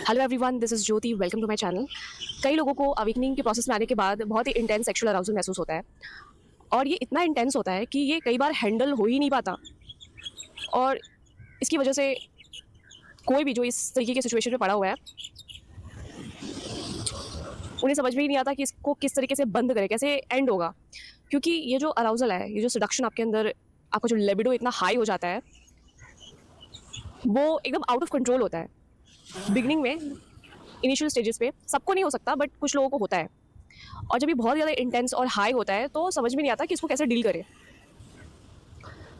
Hello everyone, this is Jyoti. Welcome to my channel. कई लोगों को अवेकनिंग के प्रोसेस में आने के बाद बहुत ही इंटेंस सेक्सुअल अराउजल महसूस होता है और ये इतना इंटेंस होता है कि ये कई बार हैंडल हो ही नहीं पाता और इसकी वजह से कोई भी जो इस तरीके की सिचुएशन में पड़ा हुआ है उन्हें समझ में ही नहीं आता कि इसको किस तरीके से बंद करे, कैसे एंड होगा। क्योंकि ये जो अराउजल है, ये जो सेडक्शन आपके अंदर, आपका जो लिबिडो इतना हाई हो जाता है वो एकदम आउट ऑफ कंट्रोल होता है। बिगिनिंग में, इनिशियल स्टेजेस पे सबको नहीं हो सकता बट कुछ लोगों को होता है। और जब ये बहुत ज़्यादा इंटेंस और हाई होता है तो समझ में नहीं आता कि इसको कैसे डील करें।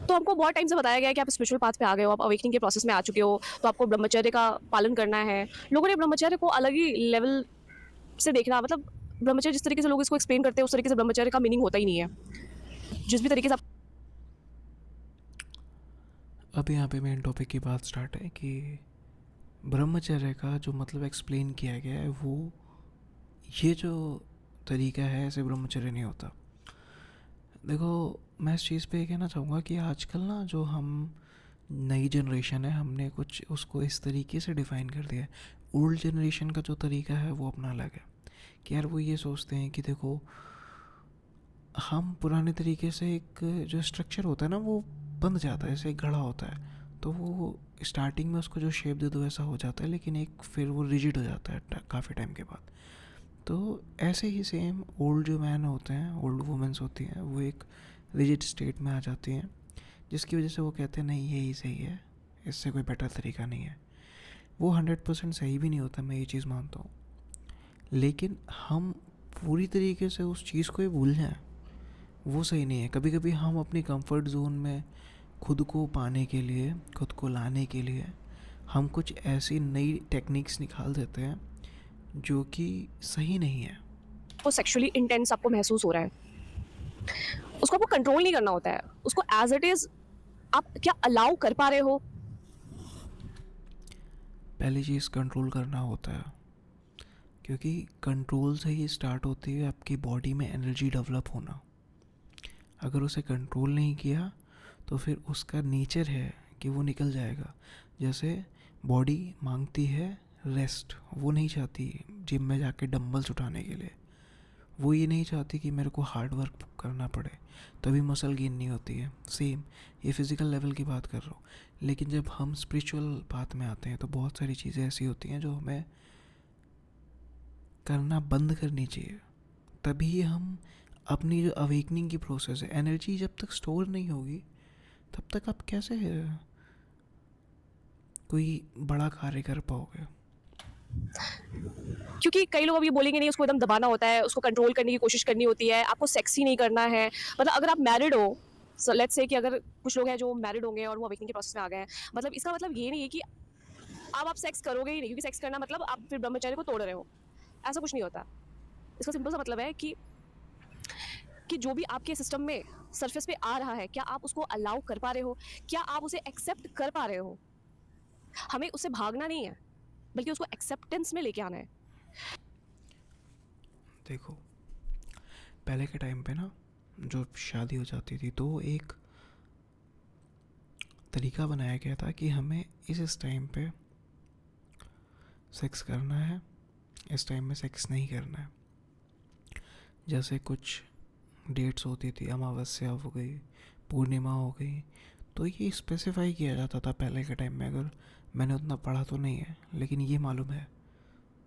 तो हमको बहुत टाइम से बताया गया है कि आप स्पिरिचुअल पाथ पे आ गए हो, आप अवेकनिंग के प्रोसेस में आ चुके हो, तो आपको ब्रह्मचर्य का पालन करना है। लोगों ने ब्रह्मचर्य को अलग ही लेवल से देखना, मतलब ब्रह्मचर्य जिस तरीके से लोग इसको एक्सप्लेन करते हैं उस तरीके से ब्रह्मचर्य का मीनिंग होता ही नहीं है। जिस भी तरीके से अब यहाँ पे मेन टॉपिक की बात स्टार्ट है कि ब्रह्मचर्य का जो मतलब एक्सप्लेन किया गया है वो ये जो तरीका है ऐसे ब्रह्मचर्य नहीं होता। देखो, मैं इस चीज़ पे ये कहना चाहूँगा कि आजकल ना जो हम नई जनरेशन है हमने कुछ उसको इस तरीके से डिफ़ाइन कर दिया है। ओल्ड जनरेशन का जो तरीका है वो अपना अलग है कि यार वो ये सोचते हैं कि देखो हम पुराने तरीके से एक जो स्ट्रक्चर होता है ना वो बंध जाता है, जैसे एक घड़ा होता है तो वो स्टार्टिंग में उसको जो शेप दे दो वैसा हो जाता है, लेकिन एक फिर वो रिजिड हो जाता है काफ़ी टाइम के बाद। तो ऐसे ही सेम ओल्ड जो मैन होते हैं, ओल्ड वुमेंस होती हैं, वो एक रिजिड स्टेट में आ जाती हैं जिसकी वजह से वो कहते हैं नहीं यही सही है, इससे कोई बेटर तरीका नहीं है। वो 100% सही भी नहीं होता, मैं ये चीज़ मानता हूँ, लेकिन हम पूरी तरीके से उस चीज़ को ही भूल जाएं वो सही नहीं है। कभी कभी हम अपनी कंफर्ट जोन में खुद को पाने के लिए, खुद को लाने के लिए हम कुछ ऐसी नई टेक्निक्स निकाल देते हैं जो कि सही नहीं है। वो सेक्सुअली इंटेंस आपको महसूस हो रहा है, उसको आपको कंट्रोल नहीं करना होता है, उसको एज इट इज़ आप क्या अलाउ कर पा रहे हो। पहली चीज़ कंट्रोल करना होता है, क्योंकि कंट्रोल से ही स्टार्ट होती है आपकी बॉडी में एनर्जी डेवलप होना। अगर उसे कंट्रोल नहीं किया तो फिर उसका नेचर है कि वो निकल जाएगा। जैसे बॉडी मांगती है रेस्ट, वो नहीं चाहती जिम में जाके डंबल्स उठाने के लिए, वो ये नहीं चाहती कि मेरे को हार्ड वर्क करना पड़े तभी मसल गेन नहीं होती है। सेम ये फिज़िकल लेवल की बात कर रहा हूँ, लेकिन जब हम स्पिरिचुअल पाथ में आते हैं तो बहुत सारी चीज़ें ऐसी होती हैं जो हमें करना बंद करनी चाहिए। तभी हम अपनी जो अवेकनिंग की प्रोसेस है, एनर्जी जब तक स्टोर नहीं होगी तब तक आप कैसे कोई बड़ा कार्य कर पाओगे। क्योंकि कई लोग अब ये बोलेंगे नहीं, उसको एकदम दबाना होता है, उसको कंट्रोल करने की कोशिश करनी होती है, आपको सेक्सी नहीं करना है। मतलब अगर आप मैरिड हो, सो लेट्स से कि अगर कुछ लोग हैं जो मैरिड होंगे और वो अवेकनिंग के प्रोसेस में आ गए हैं, मतलब इसका मतलब ये नहीं है कि अब आप सेक्स करोगे ही नहीं, क्योंकि सेक्स करना मतलब आप फिर ब्रह्मचर्य को तोड़ रहे हो। ऐसा कुछ नहीं होता। इसका सिंपल सा मतलब है कि जो भी आपके सिस्टम में सरफेस पे आ रहा है, क्या आप उसको अलाउ कर पा रहे हो, क्या आप उसे एक्सेप्ट कर पा रहे हो। हमें उससे भागना नहीं है, बल्कि उसको एक्सेप्टेंस में लेके आना है। देखो, पहले के टाइम पे ना जो शादी हो जाती थी तो एक तरीका बनाया गया था कि हमें इस टाइम पे सेक्स करना है, इस टाइम में सेक्स नहीं करना है। जैसे कुछ डेट्स होती थी, अमावस्या हो गई, पूर्णिमा हो गई, तो ये स्पेसिफाई किया जाता था पहले के टाइम में। अगर मैंने उतना पढ़ा तो नहीं है, लेकिन ये मालूम है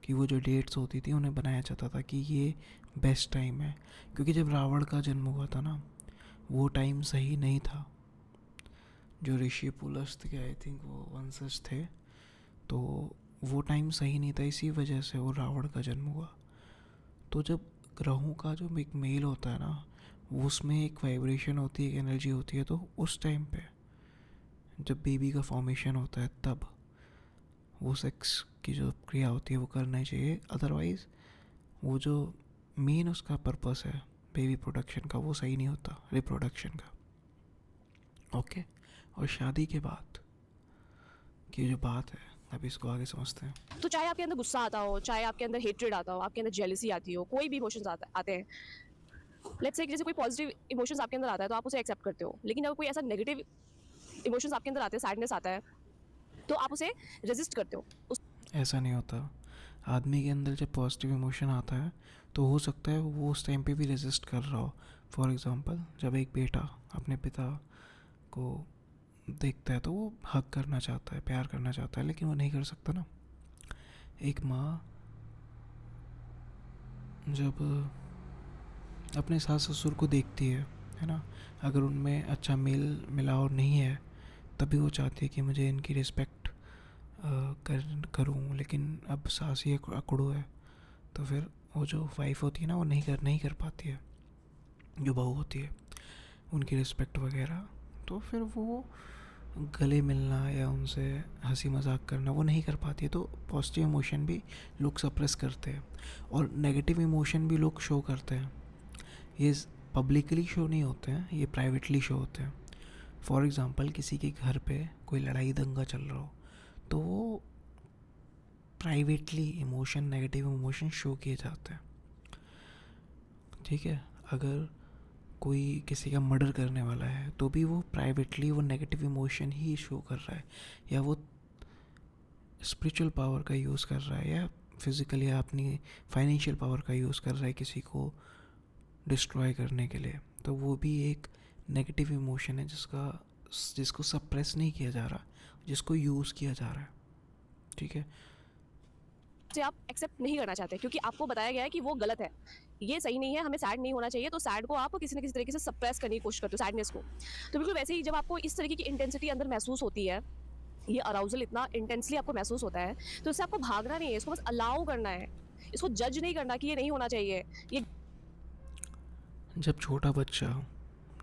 कि वो जो डेट्स होती थी उन्हें बनाया जाता था कि ये बेस्ट टाइम है। क्योंकि जब रावण का जन्म हुआ था ना, वो टाइम सही नहीं था। जो ऋषि पुलस्त के आई थिंक वो वंशज थे, तो वो टाइम सही नहीं था, इसी वजह से वो रावण का जन्म हुआ। तो जब ग्रहों का जो एक मेल होता है ना, वो उसमें एक वाइब्रेशन होती है, एक एनर्जी होती है, तो उस टाइम पे जब बेबी का फॉर्मेशन होता है तब वो सेक्स की जो क्रिया होती है वो करना ही चाहिए। अदरवाइज़ वो जो मेन उसका पर्पस है बेबी प्रोडक्शन का, वो सही नहीं होता, रिप्रोडक्शन का। ओके। और शादी के बाद की जो बात है, अब इसको आगे समझते हैं। तो चाहे आपके अंदर गुस्सा आता हो, चाहे आपके अंदर हेट्रेड आता हो, आपके अंदर जेलसी आती हो, कोई भी इमोशंस आते हैं, लेट्स से जैसे कोई पॉजिटिव इमोशंस आपके अंदर आता है तो आप उसे एक्सेप्ट करते हो। लेकिन अगर कोई ऐसा नेगेटिव इमोशंस आपके अंदर आते हैं, सैडनेस आता है, तो आप उसे रेजिस्ट करते हो। ऐसा नहीं होता। आदमी के अंदर जब पॉजिटिव इमोशन आता है तो हो सकता है वो उस टाइम पे भी रेजिस्ट कर रहा हो। फॉर एग्ज़ाम्पल, जब एक बेटा अपने पिता को देखता है तो वो हक करना चाहता है, प्यार करना चाहता है, लेकिन वो नहीं कर सकता ना। एक माँ जब अपने सास ससुर को देखती है ना, अगर उनमें अच्छा मेल मिलाव नहीं है तभी वो चाहती है कि मुझे इनकी रिस्पेक्ट करूँ, लेकिन अब सास ही अकड़ू है, तो फिर वो जो वाइफ होती है ना वो नहीं कर पाती है, जो बहू होती है उनकी रिस्पेक्ट वगैरह। तो फिर वो गले मिलना या उनसे हंसी मजाक करना वो नहीं कर पाती है। तो पॉजिटिव इमोशन भी लोग सप्रेस करते हैं और नेगेटिव इमोशन भी लोग शो करते हैं। ये पब्लिकली शो नहीं होते हैं, ये प्राइवेटली शो होते हैं। फॉर एग्ज़ाम्पल, किसी के घर पे कोई लड़ाई दंगा चल रहा हो तो वो privately emotion, negative emotion show किए जाते हैं। ठीक है, अगर कोई किसी का मर्डर करने वाला है तो भी वो प्राइवेटली वो नेगेटिव इमोशन ही शो कर रहा है, या वो स्पिरिचुअल पावर का यूज़ कर रहा है, या फिज़िकली अपनी फाइनेंशियल पावर का यूज़ कर रहा है किसी को डिस्ट्रॉय करने के लिए। तो वो भी एक नेगेटिव इमोशन है जिसको सप्रेस नहीं किया जा रहा, जिसको यूज़ किया जा रहा है। ठीक है, से आप एक्सेप्ट नहीं करना चाहते क्योंकि आपको बताया गया है कि वो गलत है, ये सही नहीं है, हमें सैड नहीं होना चाहिए, तो सैड को आप किसी न किसी तरीके से सप्रेस करने की कोशिश करते हो, सैडनेस को। तो बिल्कुल वैसे ही जब आपको इस तरीके की इंटेंसिटी अंदर महसूस होती है, ये अराउजल इतना इंटेंसली आपको महसूस होता है, तो इससे आपको भागना नहीं है, इसको बस अलाउ करना है, इसको जज नहीं करना कि ये नहीं होना चाहिए, ये जब छोटा बच्चा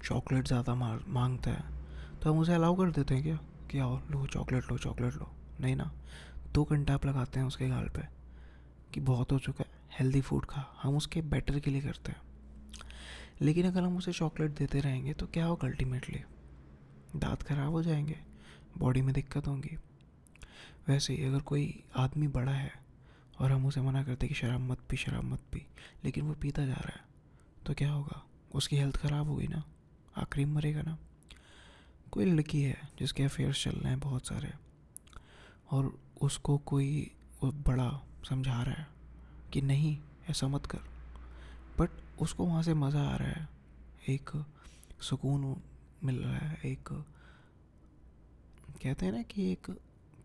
चॉकलेट ज़्यादा मांगता है तो हम उसे अलाउ कर देते हैं क्या कि आओ लो चॉकलेट लो, चॉकलेट लो? नहीं ना। 2 घंटा आप लगाते हैं उसके गाल पे कि बहुत हो चुका है, हेल्दी फूड खा, हम उसके बेटर के लिए करते हैं। लेकिन अगर हम उसे चॉकलेट देते रहेंगे तो क्या होगा अल्टीमेटली? दांत खराब हो जाएंगे, बॉडी में दिक्कत होंगी। वैसे ही अगर कोई आदमी बड़ा है और हम उसे मना करते कि शराब मत पी, शराब मत पी, लेकिन वो पीता जा रहा है, तो क्या होगा? उसकी हेल्थ ख़राब होगी ना, आखिरी में मरेगा ना। कोई लड़की है जिसके अफेयर्स चल रहे हैं बहुत सारे, और उसको कोई वो बड़ा समझा रहा है कि नहीं ऐसा मत कर, बट उसको वहाँ से मज़ा आ रहा है, एक सुकून मिल रहा है, एक कहते हैं ना कि एक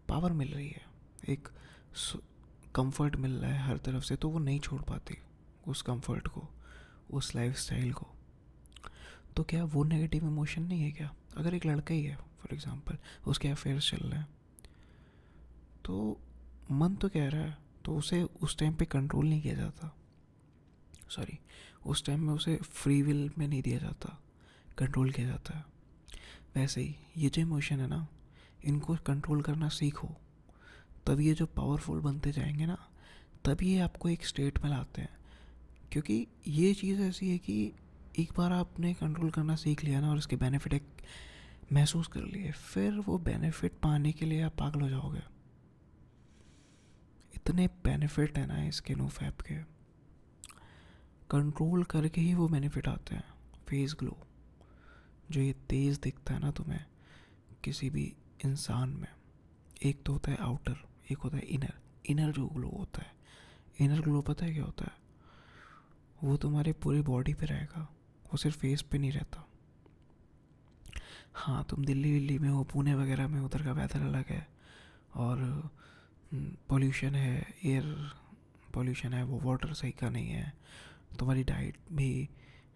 पावर मिल रही है, एक कंफर्ट मिल रहा है हर तरफ से, तो वो नहीं छोड़ पाती उस कंफर्ट को, उस लाइफस्टाइल को। तो क्या वो नेगेटिव इमोशन नहीं है क्या? अगर एक लड़का ही है फॉर एग्जांपल, उसके अफेयर्स चल रहे हैं, तो मन तो कह रहा है, तो उसे उस टाइम पे कंट्रोल नहीं किया जाता, सॉरी, उस टाइम में उसे फ्री विल में नहीं दिया जाता, कंट्रोल किया जाता है। वैसे ही ये जो इमोशन है ना, इनको कंट्रोल करना सीखो, तब ये जो पावरफुल बनते जाएंगे ना, तब ये आपको एक स्टेट में लाते हैं। क्योंकि ये चीज़ ऐसी है कि एक बार आपने कंट्रोल करना सीख लिया ना और इसके बेनिफिट एक महसूस कर लिए, फिर वो बेनिफिट पाने के लिए आप पागल हो जाओगे। इतने बेनिफिट है ना इसके नो फैप के, कंट्रोल करके ही वो बेनिफिट आते हैं। फेस ग्लो, जो ये तेज़ दिखता है ना तुम्हें किसी भी इंसान में, एक तो होता है आउटर, एक होता है इनर। इनर जो ग्लो होता है, इनर ग्लो पता है क्या होता है? वो तुम्हारे पूरी बॉडी पे रहेगा, वो सिर्फ फेस पे नहीं रहता। हाँ, तुम दिल्ली विल्ली में हो, पुणे वगैरह में, उधर का वेदर अलग है, और पोल्यूशन है, एयर पोल्यूशन है, वो वाटर सही का नहीं है, तुम्हारी डाइट भी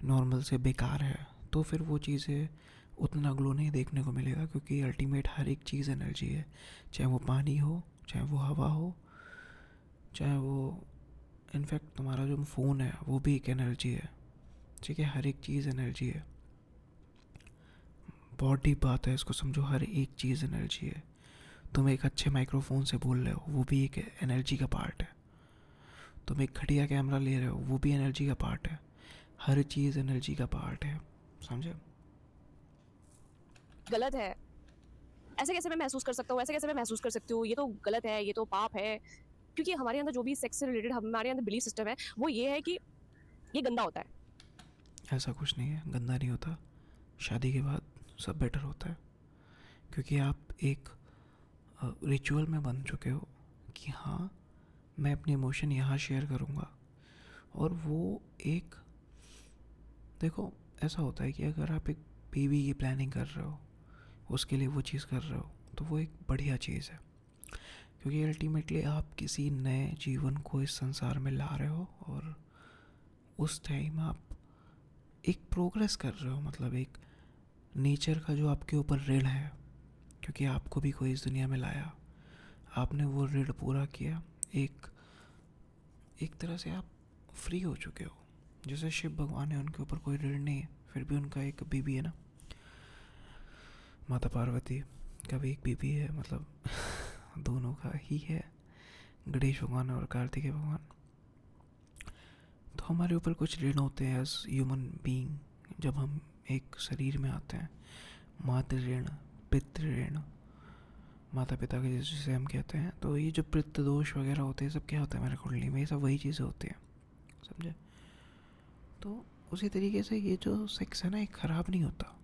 नॉर्मल से बेकार है, तो फिर वो चीज़ें उतना ग्लो नहीं देखने को मिलेगा। क्योंकि अल्टीमेट हर एक चीज़ एनर्जी है, चाहे वो पानी हो, चाहे वो हवा हो, चाहे वो इनफैक्ट तुम्हारा जो फ़ोन है वो भी एक एनर्जी है। ठीक है, हर एक चीज़ एनर्जी है, बहुत डीप बात है, इसको समझो, हर एक चीज़ एनर्जी है। तुम एक अच्छे माइक्रोफोन से बोल रहे हो, वो भी एक एनर्जी का पार्ट है। तुम एक घटिया कैमरा ले रहे हो, वो भी एनर्जी का पार्ट है। हर चीज़ एनर्जी का पार्ट है, समझे? गलत है, ऐसे कैसे मैं महसूस कर सकता हूँ, ऐसे कैसे मैं महसूस कर सकती हूँ, ये तो गलत है, ये तो पाप है। क्योंकि हमारे अंदर जो भी सेक्स से रिलेटेड हमारे अंदर बिलीफ सिस्टम है, वो ये है कि ये गंदा होता है। ऐसा कुछ नहीं है, गंदा नहीं होता। शादी के बाद सब बेटर होता है, क्योंकि आप एक रिचुअल में बन चुके हो कि हाँ मैं अपने इमोशन यहाँ शेयर करूँगा। और वो एक, देखो ऐसा होता है कि अगर आप एक बेबी की प्लानिंग कर रहे हो, उसके लिए वो चीज़ कर रहे हो, तो वो एक बढ़िया चीज़ है, क्योंकि अल्टीमेटली आप किसी नए जीवन को इस संसार में ला रहे हो और उस टाइम आप एक प्रोग्रेस कर रहे हो, मतलब एक नेचर का जो आपके ऊपर ऋण है, क्योंकि आपको भी कोई इस दुनिया में लाया, आपने वो ऋण पूरा किया, एक एक तरह से आप फ्री हो चुके हो। जैसे शिव भगवान है, उनके ऊपर कोई ऋण नहीं है, फिर भी उनका एक बीबी है ना, माता पार्वती का भी एक बीबी है, मतलब दोनों का ही है, गणेश भगवान और कार्तिकेय भगवान। तो हमारे ऊपर कुछ ऋण होते हैं एज ह्यूमन बीइंग जब हम एक शरीर में आते हैं। मातृ ऋण, पितृ ऋण, माता पिता के जिसे हम कहते हैं। तो ये जो पितृ दोष वगैरह होते हैं, सब क्या होता है हमारे कुंडली में, ये सब वही चीज़ें होती हैं, समझे। तो उसी तरीके से ये जो सेक्स है ना, ये ख़राब नहीं होता,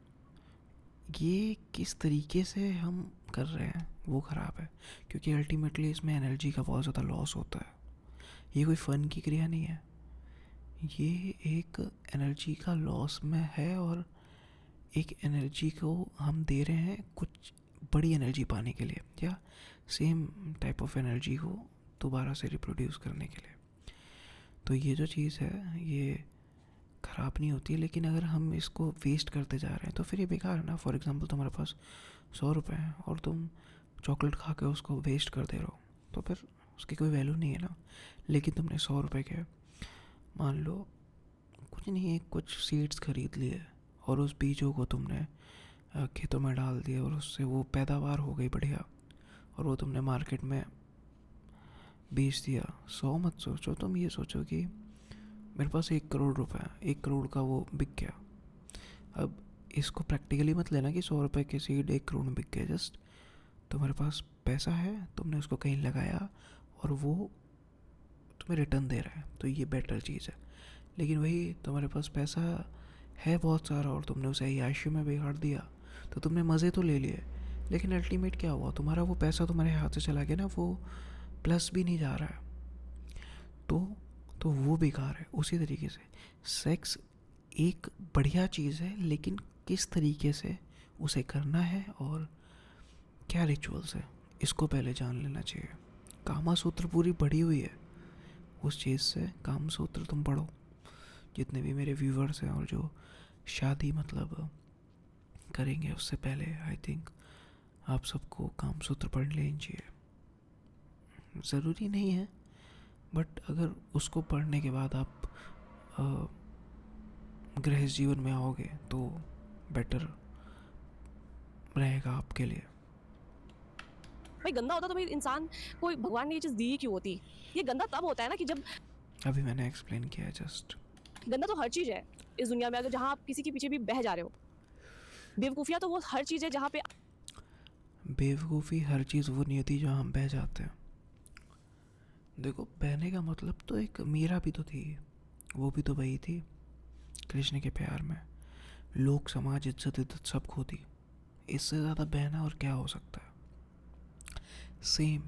ये किस तरीके से हम कर रहे हैं वो ख़राब है, क्योंकि अल्टीमेटली इसमें एनर्जी का बहुत ज़्यादा लॉस होता है। ये कोई फ़न की क्रिया नहीं है, ये एक एनर्जी का लॉस में है, और एक एनर्जी को हम दे रहे हैं कुछ बड़ी एनर्जी पाने के लिए, या सेम टाइप ऑफ एनर्जी को दोबारा से रिप्रोड्यूस करने के लिए। तो ये जो चीज़ है ये ख़राब नहीं होती, लेकिन अगर हम इसको वेस्ट करते जा रहे हैं तो फिर ये बेकार है ना। फॉर एग्ज़ाम्पल तुम्हारे पास 100 रुपये हैं और तुम चॉकलेट खा के उसको वेस्ट कर दे रहे हो, तो फिर उसकी कोई वैल्यू नहीं है ना। लेकिन तुमने 100 रुपये के, मान लो कुछ नहीं है, कुछ सीड्स खरीद लिए और उस बीजों को तुमने खेतों में डाल दिया और उससे वो पैदावार हो गई बढ़िया, और वो तुमने मार्केट में बेच दिया। 100 मत सोचो, तुम ये सोचो कि मेरे पास 1 करोड़ रुपए है, 1 करोड़ का वो बिक गया। अब इसको प्रैक्टिकली मत लेना कि 100 रुपये के सीड 1 करोड़ में बिक गए। जस्ट तुम्हारे पास पैसा है, तुमने उसको कहीं लगाया और वो तुम्हें रिटर्न दे रहा है, तो ये बेटर चीज़ है। लेकिन वही तुम्हारे पास पैसा है बहुत सारा और तुमने उसे अय्याशी में बिगाड़ दिया, तो तुमने मज़े तो ले लिए, लेकिन अल्टीमेट क्या हुआ, तुम्हारा वो पैसा तुम्हारे हाथ से चला गया ना, वो प्लस भी नहीं जा रहा है, तो वो बेकार है। उसी तरीके से सेक्स एक बढ़िया चीज़ है, लेकिन किस तरीके से उसे करना है और क्या रिचुअल्स है, इसको पहले जान लेना चाहिए। कामा सूत्र पूरी पढ़ी हुई है उस चीज़ से, काम सूत्र तुम पढ़ो, जितने भी मेरे व्यूवर्स हैं और जो शादी मतलब करेंगे उससे पहले आई थिंक आप सबको काम सूत्र पढ़ लेनी चाहिए। ज़रूरी नहीं है, बट अगर उसको पढ़ने के बाद आप गृहस्थ जीवन में आओगे तो बेटर रहेगा आपके लिए। भाई गंदा होता तो भाई इंसान को भगवान ने ये चीज़ दी ही क्यों होती। ये गंदा तब होता है ना कि जब, अभी मैंने एक्सप्लेन किया है जस्ट। गंदा तो हर चीज़ है इस दुनिया में, अगर जहाँ आप किसी के पीछे भी बह जा रहे हो। बेवकूफ़िया तो वो हर चीज़ है जहाँ पे, बेवकूफ़ी हर चीज़ वो नहीं होती जहाँ हम बह जाते हैं। देखो बहने का मतलब तो एक मीरा भी तो थी, वो भी तो वही थी कृष्ण के प्यार में, लोक समाज इज्जत इज्जत सब खो दी, इससे ज़्यादा बहना और क्या हो सकता है। सेम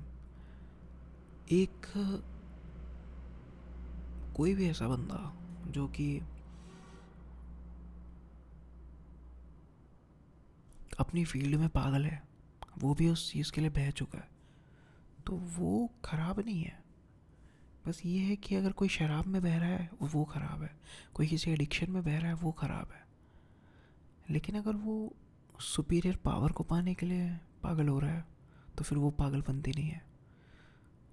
एक कोई भी ऐसा बंदा जो कि अपनी फील्ड में पागल है, वो भी उस चीज़ के लिए बह चुका है, तो वो ख़राब नहीं है। बस ये है कि अगर कोई शराब में बह रहा है वो ख़राब है, कोई किसी एडिक्शन में बह रहा है वो ख़राब है। लेकिन अगर वो सुपीरियर पावर को पाने के लिए पागल हो रहा है तो फिर वो पागलपंती नहीं है,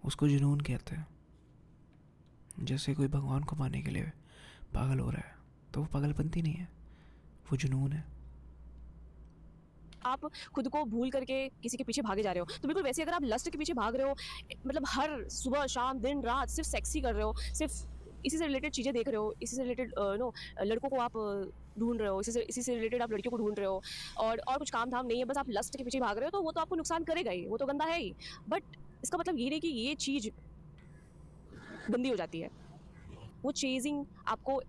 उसको जुनून कहते हैं। जैसे कोई भगवान को पाने के लिए पागल हो रहा है तो वो पागलपंती नहीं है, वो जुनून है। आप खुद को भूल करके किसी के पीछे भागे जा रहे हो, तो बिल्कुल वैसे अगर आप लस्ट के पीछे भाग रहे हो, मतलब हर सुबह शाम दिन रात सिर्फ सेक्स ही कर रहे हो, सिर्फ इसी से रिलेटेड चीज़ें देख रहे हो, इसी से रिलेटेड नो लड़कों को आप ढूंढ रहे हो, इसी से रिलेटेड आप लड़कियों को ढूंढ रहे हो, और कुछ काम धाम नहीं है, बस आप लस्ट के पीछे भाग रहे हो, तो वो तो आपको नुकसान करेगा ही, वो तो गंदा है ही। बट इसका मतलब ये नहीं कि ये चीज़ गंदी हो जाती है। वो चेजिंग आपको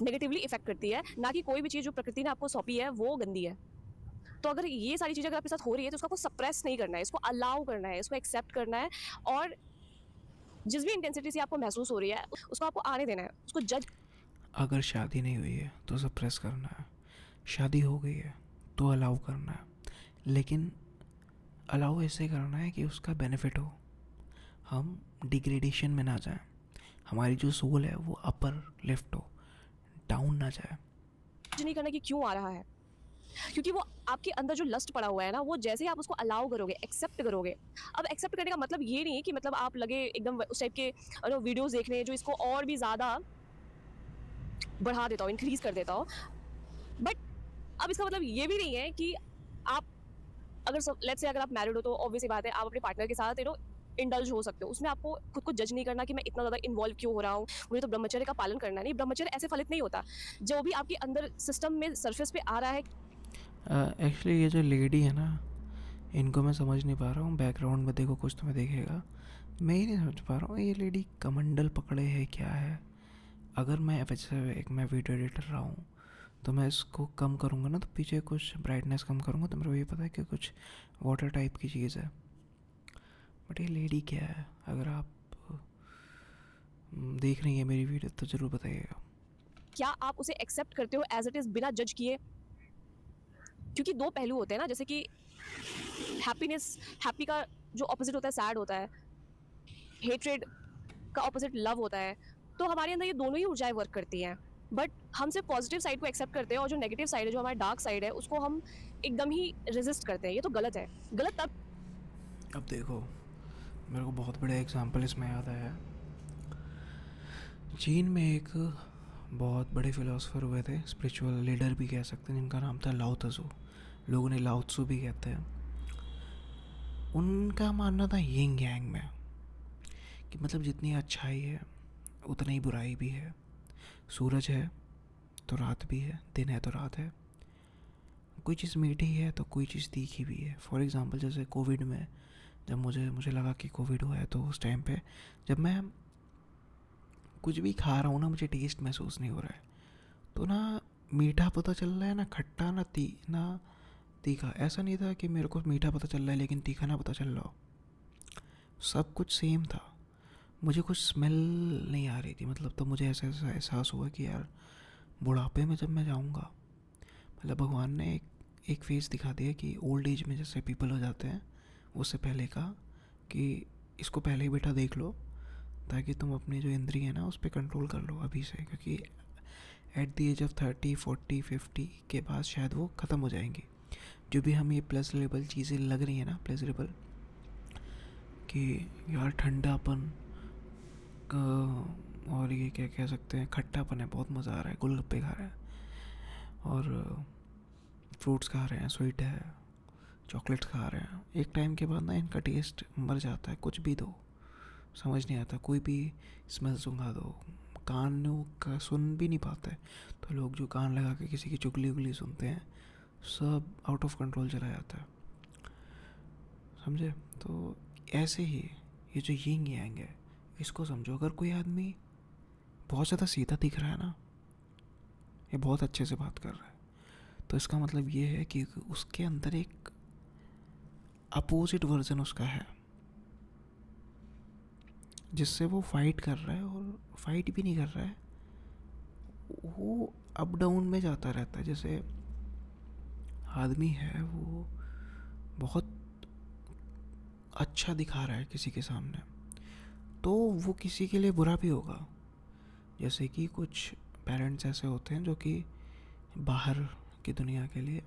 नेगेटिवली इफेक्ट करती है, ना कि कोई भी चीज़ जो प्रकृति ने आपको सौंपी है वो गंदी है। तो अगर ये सारी चीज़ें अगर आपके साथ हो रही है तो उसको आपको सप्रेस नहीं करना है, इसको अलाउ करना है, इसको एक्सेप्ट करना है और जिस भी इंटेंसिटी से आपको महसूस हो रही है उसको आपको आने देना है, उसको जज। अगर शादी नहीं हुई है तो सप्रेस करना है, शादी हो गई है तो अलाउ करना है, लेकिन अलाउ ऐसे करना है कि उसका बेनिफिट हो, हम डिग्रेडेशन में ना जाएं, हमारी जो सोल है वो अपर लिफ्ट हो, डाउन ना जाए। नहीं करना कि क्यों आ रहा है, क्योंकि वो आपके अंदर जो लस्ट पड़ा हुआ है ना, वो जैसे ही आप उसको अलाउ करोगे, एक्सेप्ट करोगे। अब एक्सेप्ट करने का मतलब ये नहीं है कि मतलब आप लगे एकदम उस टाइप के वीडियोस देखने जो इसको और भी ज़्यादा बढ़ा देता हो, इंक्रीज कर देता हो। बट अब इसका मतलब ये भी नहीं है कि आप अगर लेट्स से अगर आप मैरिड हो तो ऑब्वियसली बात है आप अपने पार्टनर के साथ इंडल्ज हो सकते हो, उसमें आपको खुद को जज नहीं करना कि मैं इतना ज़्यादा इन्वॉल्व क्यों हो रहा हूँ, मुझे तो ब्रह्मचर्य का पालन करना है। नहीं, ब्रह्मचर्य ऐसे फलित नहीं होता, जो भी आपके अंदर सिस्टम में सरफेस पे आ रहा है। एक्चुअली ये जो लेडी है ना, इनको मैं समझ नहीं पा रहा हूँ, बैकग्राउंड में देखो कुछ तुम्हें दिखेगा, मैं ही नहीं समझ पा रहा हूँ ये लेडी कमंडल पकड़े है क्या है। अगर मैं वैसे एक मैं वीडियो एडिटर रहा हूँ तो मैं इसको कम करूँगा ना, तो पीछे कुछ ब्राइटनेस कम करूँगा तो मेरे को ये पता है कि कुछ वाटर टाइप की चीज़ है। बट ये लेडी क्या है, अगर आप देख रही है मेरी वीडियो तो ज़रूर बताइएगा। क्या आप उसे एक्सेप्ट करते हो एज इट इज़ बिना जज किए? क्योंकि दो पहलू होते हैं ना, जैसे कि हैप्पीनेस, हैप्पी का जो ऑपोजिट होता है सैड होता है, हेट्रेड का ऑपोजिट लव होता है। तो हमारे अंदर ये दोनों ही ऊर्जाएं वर्क करती हैं, बट हम सिर्फ पॉजिटिव साइड को एक्सेप्ट करते हैं और जो नेगेटिव साइड है, जो हमारा डार्क साइड है, उसको हम एकदम ही रेजिस्ट करते हैं। ये तो गलत है। गलत तब अब देखो, मेरे को बहुत बड़ा एग्जांपल इसमें याद आया। चीन में एक बहुत बड़े फिलोसोफर हुए थे, स्पिरिचुअल लीडर भी कह सकते हैं, जिनका नाम था लाओ त्सो, लोग उन्हें लाओ त्सू भी कहते हैं। उनका मानना था यिंग यांग में, कि मतलब जितनी अच्छाई है उतनी ही बुराई भी है, सूरज है तो रात भी है, दिन है तो रात है, कोई चीज़ मीठी है तो कोई चीज़ तीखी भी है। फॉर एग्ज़ाम्पल जैसे कोविड में जब मुझे लगा कि कोविड हुआ है, तो उस टाइम पे जब मैं कुछ भी खा रहा हूँ ना, मुझे टेस्ट महसूस नहीं हो रहा है, तो ना मीठा पता चल रहा है ना खट्टा, ना तीखा। ऐसा नहीं था कि मेरे को मीठा पता चल रहा है लेकिन तीखा ना पता चल रहा हो, सब कुछ सेम था। मुझे कुछ स्मेल नहीं आ रही थी, मतलब तो मुझे ऐसा ऐसा एहसास हुआ कि यार बुढ़ापे में जब मैं जाऊँगा, मतलब भगवान ने एक फेस दिखा दिया कि ओल्ड एज में जैसे पीपल हो जाते हैं, उससे पहले कहा कि इसको पहले ही बेटा देख लो, ताकि तुम अपनी जो इंद्री है ना उस पर कंट्रोल कर लो अभी से, क्योंकि एट द एज ऑफ 30 40 50 के बाद शायद वो ख़त्म हो जाएंगी। जो भी हम ये प्लेजरेबल चीज़ें लग रही हैं ना, प्लेजरेबल कि यार ठंडापन और ये क्या कह सकते हैं, खट्टापन है, बहुत मज़ा आ रहा है, गोलगप्पे खा रहे हैं और फ्रूट्स खा रहे हैं, स्वीट है, चॉकलेट्स खा रहे हैं, एक टाइम के बाद ना इनका टेस्ट मर जाता है। कुछ भी दो समझ नहीं आता, कोई भी स्मेल सूंघा दो, कानों का सुन भी नहीं पाता है, तो लोग जो कान लगा के किसी की चुगली उगली सुनते हैं, सब आउट ऑफ कंट्रोल चला जाता है, समझे। तो ऐसे ही ये जो यिंग यांग है, इसको समझो। अगर कोई आदमी बहुत ज़्यादा सीधा दिख रहा है ना, ये बहुत अच्छे से बात कर रहा है, तो इसका मतलब ये है कि उसके अंदर एक अपोजिट वर्जन उसका है, जिससे वो फाइट कर रहा है, और फाइट भी नहीं कर रहा है, वो अप डाउन में जाता रहता है। जैसे आदमी है वो बहुत अच्छा दिखा रहा है किसी के सामने, तो वो किसी के लिए बुरा भी होगा। जैसे कि कुछ पेरेंट्स ऐसे होते हैं जो कि बाहर की दुनिया के लिए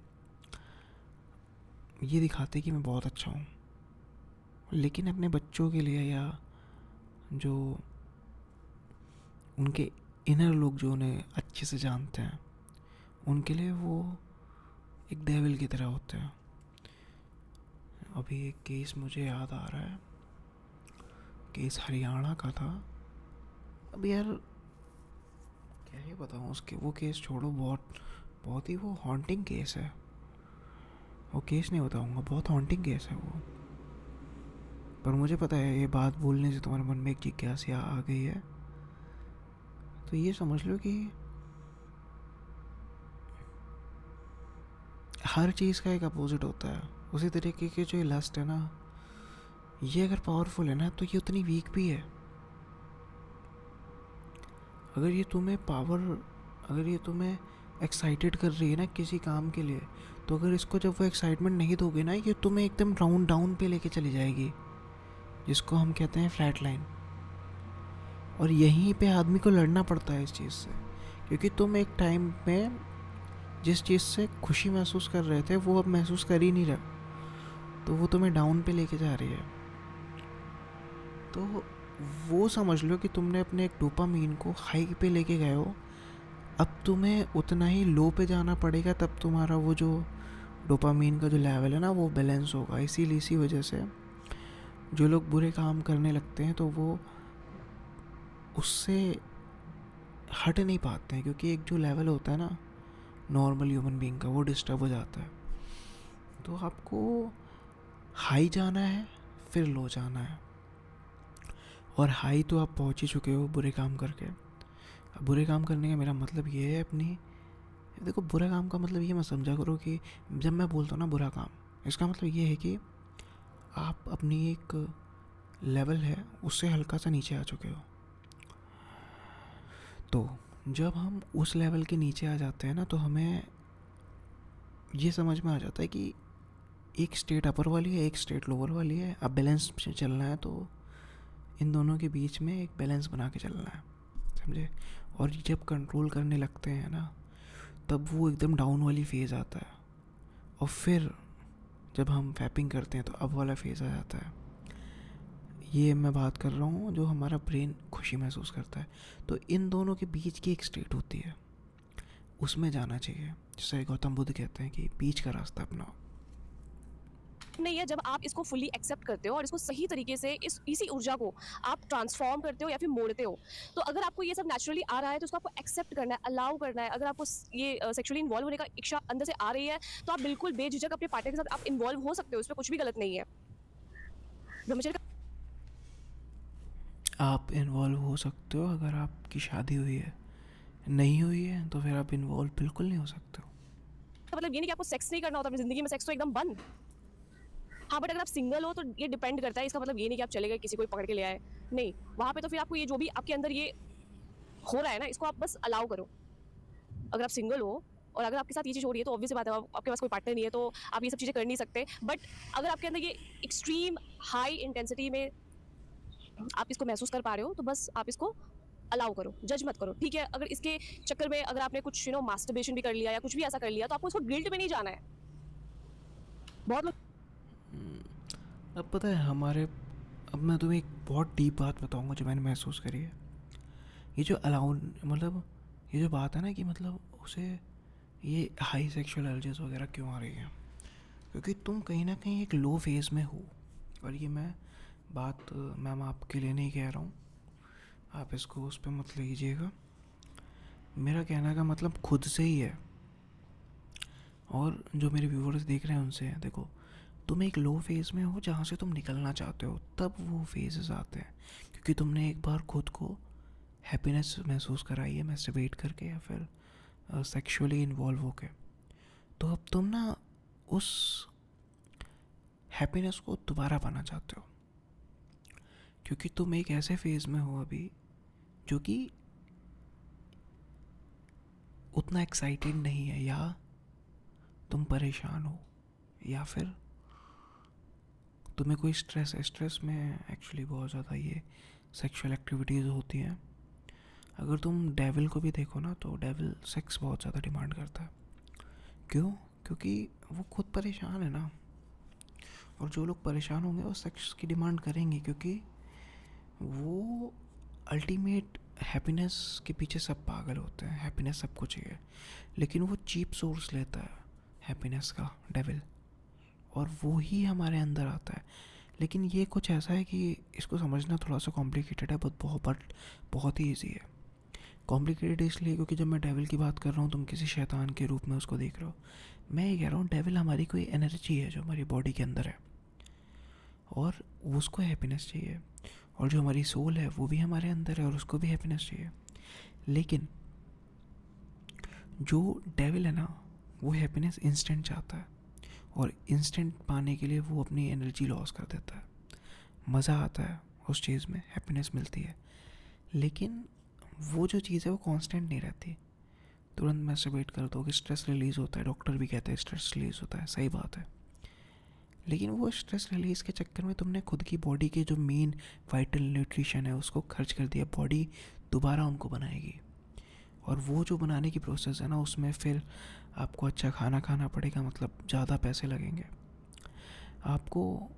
ये दिखाते कि मैं बहुत अच्छा हूँ, लेकिन अपने बच्चों के लिए या जो उनके इनर लोग जो उन्हें अच्छे से जानते हैं, उनके लिए वो एक डेविल की तरह होते हैं। अभी एक केस मुझे याद आ रहा है, केस हरियाणा का था। अब यार क्या ही बताऊँ उसके, वो केस छोड़ो, बहुत बहुत ही वो हॉन्टिंग केस है, वो केस नहीं बताऊँगा, बहुत हॉन्टिंग केस है वो। पर मुझे पता है ये बात बोलने से तुम्हारे मन में एक जिज्ञासा आ गई है, तो ये समझ लो कि हर चीज़ का एक अपोजिट होता है। उसी तरीके की जो ये लस्ट है ना, ये अगर पावरफुल है ना तो ये उतनी वीक भी है। अगर ये तुम्हें एक्साइटेड कर रही है ना किसी काम के लिए, तो अगर इसको जब वो एक्साइटमेंट नहीं दोगे ना, ये तुम्हें एकदम राउंड डाउन पे लेके चली जाएगी, जिसको हम कहते हैं फ्लैट लाइन। और यहीं पे आदमी को लड़ना पड़ता है इस चीज़ से, क्योंकि तुम एक टाइम में जिस चीज़ से खुशी महसूस कर रहे थे वो अब महसूस कर ही नहीं रहे, तो वो तुम्हें डाउन पे लेके जा रही है। तो वो समझ लो कि तुमने अपने एक डोपामीन को हाई पे लेके गए हो, अब तुम्हें उतना ही लो पे जाना पड़ेगा, तब तुम्हारा वो जो डोपामीन का जो लेवल है ना वो बैलेंस होगा। इसीलिए इसी वजह से जो लोग बुरे काम करने लगते हैं तो वो उससे हट नहीं पाते हैं, क्योंकि एक जो लेवल होता है ना नॉर्मल ह्यूमन बीइंग का, वो डिस्टर्ब हो जाता है। तो आपको हाई जाना है, फिर लो जाना है, और हाई तो आप पहुंच ही चुके हो बुरे काम करके। अब बुरे काम करने का मेरा मतलब ये है अपनी, देखो बुरा काम का मतलब ये मत समझा करो कि जब मैं बोलता हूँ ना बुरा काम, इसका मतलब ये है कि आप अपनी एक लेवल है उससे हल्का सा नीचे आ चुके हो। तो जब हम उस लेवल के नीचे आ जाते हैं ना, तो हमें ये समझ में आ जाता है कि एक स्टेट अपर वाली है, एक स्टेट लोअर वाली है। अब बैलेंस चलना है तो इन दोनों के बीच में एक बैलेंस बना के चलना है, समझे। और जब कंट्रोल करने लगते हैं ना, तब वो एकदम डाउन वाली फेज़ आता है, और फिर जब हम फैपिंग करते हैं तो अप वाला फेज़ आ जाता है। ये मैं बात कर रहा हूँ जो हमारा ब्रेन खुशी महसूस करता है। तो इन दोनों के बीच की एक स्टेट होती है, उसमें जाना चाहिए, जिसे गौतम बुद्ध कहते हैं कि बीच का रास्ता अपनाओ। नहीं है, जब आप इसको फुल्ली एक्सेप्ट करते हो और इसको सही तरीके से इसी ऊर्जा को आप ट्रांसफॉर्म करते हो या फिर मोड़ते हो। तो अगर आपको ये सब नेचुरली आ रहा है तो उसको आपको एक्सेप्ट करना है, अलाउ करना है। अगर आपको ये सेक्सुअली इन्वॉल्व होने का इच्छा अंदर से आ रही है, तो आप बिल्कुल बेझिझक अपने पार्टनर के साथ आप इन्वॉल्व हो सकते हो, इसमें कुछ भी गलत नहीं है। ब्रह्मचर्य आप इन्वॉल्व हो सकते हो अगर आपकी शादी हुई है, नहीं हुई है तो फिर आप इन्वॉल्व बिल्कुल नहीं हो सकते हो। का मतलब ये नहीं कि आपको सेक्स नहीं करना होता अपनी जिंदगी में, सेक्स तो एकदम बंद। हाँ, बट अगर आप सिंगल हो तो ये डिपेंड करता है। इसका मतलब ये नहीं कि आप चले गए किसी को पकड़ के ले आए, नहीं। वहाँ पे तो फिर आपको ये जो भी आपके अंदर ये हो रहा है ना, इसको आप बस अलाउ करो। अगर आप सिंगल हो और अगर आपके साथ ये चीज़ हो रही है, तो ऑब्वियस सी बात है, आपके पास कोई पार्टनर नहीं है, तो आप ये सब चीज़ें कर नहीं सकते। बट अगर आपके अंदर ये एक्सट्रीम हाई इंटेंसिटी में आप इसको महसूस कर पा रहे हो, तो बस आप इसको अलाउ करो, जज मत करो, ठीक है। अगर इसके चक्कर में अगर आपने कुछ मास्टरबेशन भी कर लिया या कुछ भी ऐसा कर लिया, तो आपको इसको गिल्ट में नहीं जाना है। बहुत लोग अब पता है अब मैं तुम्हें एक बहुत डीप बात बताऊंगा जो मैंने महसूस करी है। ये जो अलाउ, मतलब ये जो बात है ना कि मतलब उसे ये हाई सेक्सुअल अर्जेस वगैरह क्यों आ रही है, क्योंकि तुम कहीं ना कहीं एक लो फेज़ में हो। और ये बात मैम आपके लिए नहीं कह रहा हूँ, आप इसको उस पर मत लीजिएगा। मेरा कहने का मतलब खुद से ही है, और जो मेरे व्यूवर्स देख रहे हैं उनसे है। देखो, तुम एक लो फेज़ में हो जहाँ से तुम निकलना चाहते हो, तब वो फेजेस आते हैं क्योंकि तुमने एक बार खुद को हैप्पीनेस महसूस कराई है मैस्टरबेट करके या फिर सेक्सुअली इन्वॉल्व होके। तो अब तुम ना उस हैप्पीनेस को दोबारा पाना चाहते हो, क्योंकि तुम एक ऐसे फेज़ में हो अभी जो कि उतना एक्साइटेड नहीं है, या तुम परेशान हो, या फिर तुम्हें कोई स्ट्रेस में एक्चुअली बहुत ज़्यादा ये सेक्सुअल एक्टिविटीज़ होती हैं। अगर तुम डेविल को भी देखो ना, तो डेविल सेक्स बहुत ज़्यादा डिमांड करता है। क्यों? क्योंकि वो खुद परेशान है ना, और जो लोग परेशान होंगे वो सेक्स की डिमांड करेंगे, क्योंकि वो अल्टीमेट हैप्पीनेस के पीछे सब पागल होते हैं। हैप्पीनेस सबको चाहिए, लेकिन वो चीप सोर्स लेता है हैप्पीनेस का, डेविल, और वो ही हमारे अंदर आता है। लेकिन ये कुछ ऐसा है कि इसको समझना थोड़ा सा कॉम्प्लिकेटेड है, बट बहुत ही ईजी है। कॉम्प्लिकेटेड इसलिए क्योंकि जब मैं डेविल की बात कर रहा हूँ तुम किसी शैतान के रूप में उसको देख रहे हो। मैं ये कह रहा हूँ डेविल हमारी कोई एनर्जी है जो हमारी बॉडी के अंदर है, और उसको हैप्पीनेस चाहिए। और जो हमारी सोल है वो भी हमारे अंदर है और उसको भी हैप्पीनेस चाहिए। लेकिन जो डेविल है ना, वो हैप्पीनेस इंस्टेंट चाहता है, और इंस्टेंट पाने के लिए वो अपनी एनर्जी लॉस कर देता है। मज़ा आता है उस चीज़ में, हैप्पीनेस मिलती है, लेकिन वो जो चीज़ है वो कांस्टेंट नहीं रहती। तुरंत मैस्टरबेट कर दो कि स्ट्रेस रिलीज़ होता है, डॉक्टर भी कहते हैं स्ट्रेस रिलीज़ होता है, सही बात है। लेकिन वो स्ट्रेस रिलीज़ के चक्कर में तुमने खुद की बॉडी के जो मेन वाइटल न्यूट्रिशन है उसको खर्च कर दिया। बॉडी दोबारा उनको बनाएगी, और वो जो बनाने की प्रोसेस है ना, उसमें फिर आपको अच्छा खाना खाना पड़ेगा, मतलब ज़्यादा पैसे लगेंगे। आपको